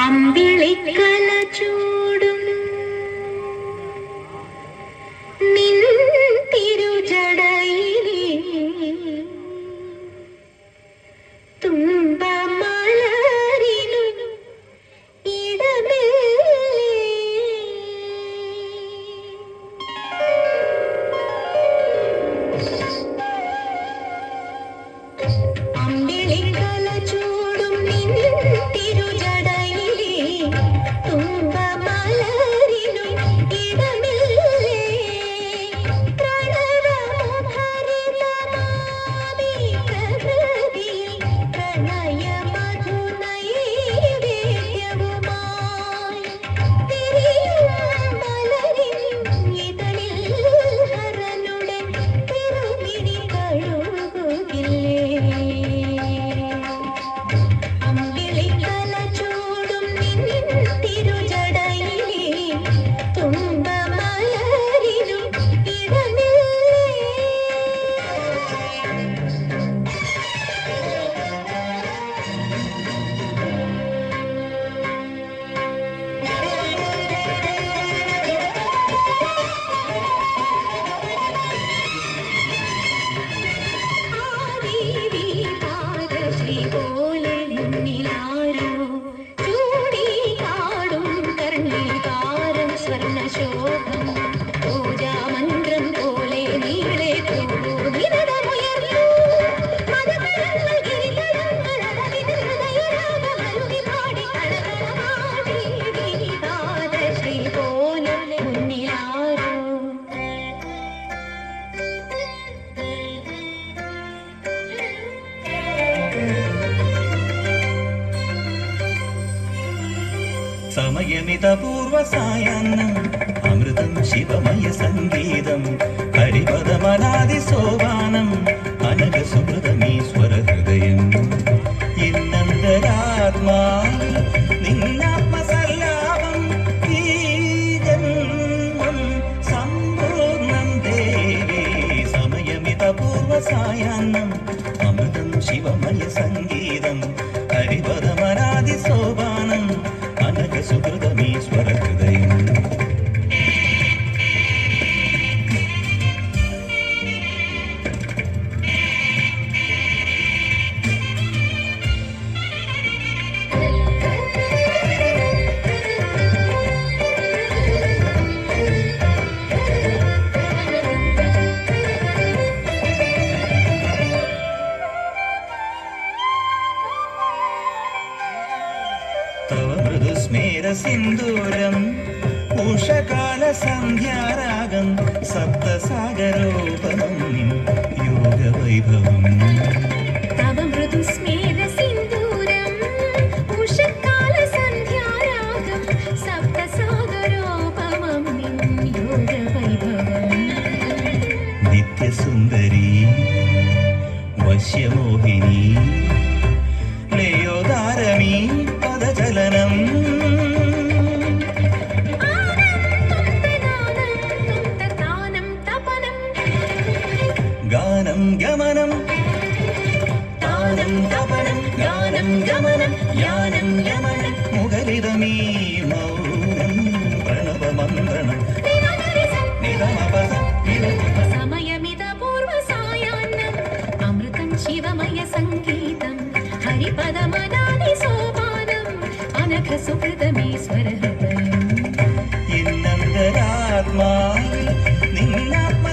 അമ്പിളിക്കല ചൂടും നിൻ തിരുജടയിലെ തുമ്പമലരിനു ഇടമേ അമ്പിളിക്കല ചൂടും നിൻ തിരുജടയിലെ തുമ്പമലരിനു ഇടമില്ലേ പ്രണവഭരിതമാമി പ്രകൃതിയിൽ പ്രണയമധുനൈവേദ്യവുമായി തിരിയും മലരിൻ ഇതളിൽ ഹരനുടെ തിരുമിഴി കഴുകുകില്ലേ അമ്പിളിക്കല ചൂടും നിൻ തിരുജടയിലെ തുമ്പമലരിനു ഇടമില്ലേ ആദിവികാരശ്രീ പോലെ നിന്നിലാരോ ചൂടിക്കാടും കർണികാരം സ്വർണ്ണശോഭം പൂജാമന്ത്രം പോലെ നീളെ തൂനിരതമുയർന്നു മതകരങ്ങൾ ഗിരിതടങ്ങൾ അളവിന് ഹൃദയരാഗമരുവി പാടി കളകളമാടി വികാരശ്രീ പോലെ മുന്നിലാരോ സമയമിത പൂർവസായാന്നം അമൃതം ശിവമയ സംഗീതം ഹരിപദമനാദി സോപാനം അനഘസുഹൃതമീശ്വര ഹൃദയം ഇന്നന്തരാത്മാ നിന്നാത്മസല്ലാപം ഈ ജന്മം സമ്പൂർണം ദേവി സമയമിത പൂർവസായാന്നം അമൃതം ശിവമയ സംഗീതം ഹരിപദമനാദി സോപാനം അനഘസുഹൃതമീശ്വര ഹൃദയം തവ മൃദുസ്മേര സിന്ദൂരം ഉഷകാല സന്ധ്യാരാഗം സപ്തസാഗരോപമം യോഗവൈഭവം തവ മൃദുസ്മേര സിന്ദൂരം ഉഷകാല സന്ധ്യാരാഗം സപ്തസാഗരോപമം യോഗവൈഭവം നിത്യസുന്ദരീ വശ്യമോഹിനി ലയോദാരമീ പദചലനം ഗാനം ഗമനം താനം തപനം ഗാനം ഗമനം യാനം യമനം മുഖരിതമീ മൗനം പ്രണവമന്ത്രണം നിതമപസ സമയമിത പൂർവസായാന്നം അമൃതം ശിവമയ സംഗീതം ഹരിപദമനാദി സോപാനം അനഘസുഹൃതമീശ്വര ഹൃദയം ഇന്നന്തരാത്മാ നിന്നാത്മ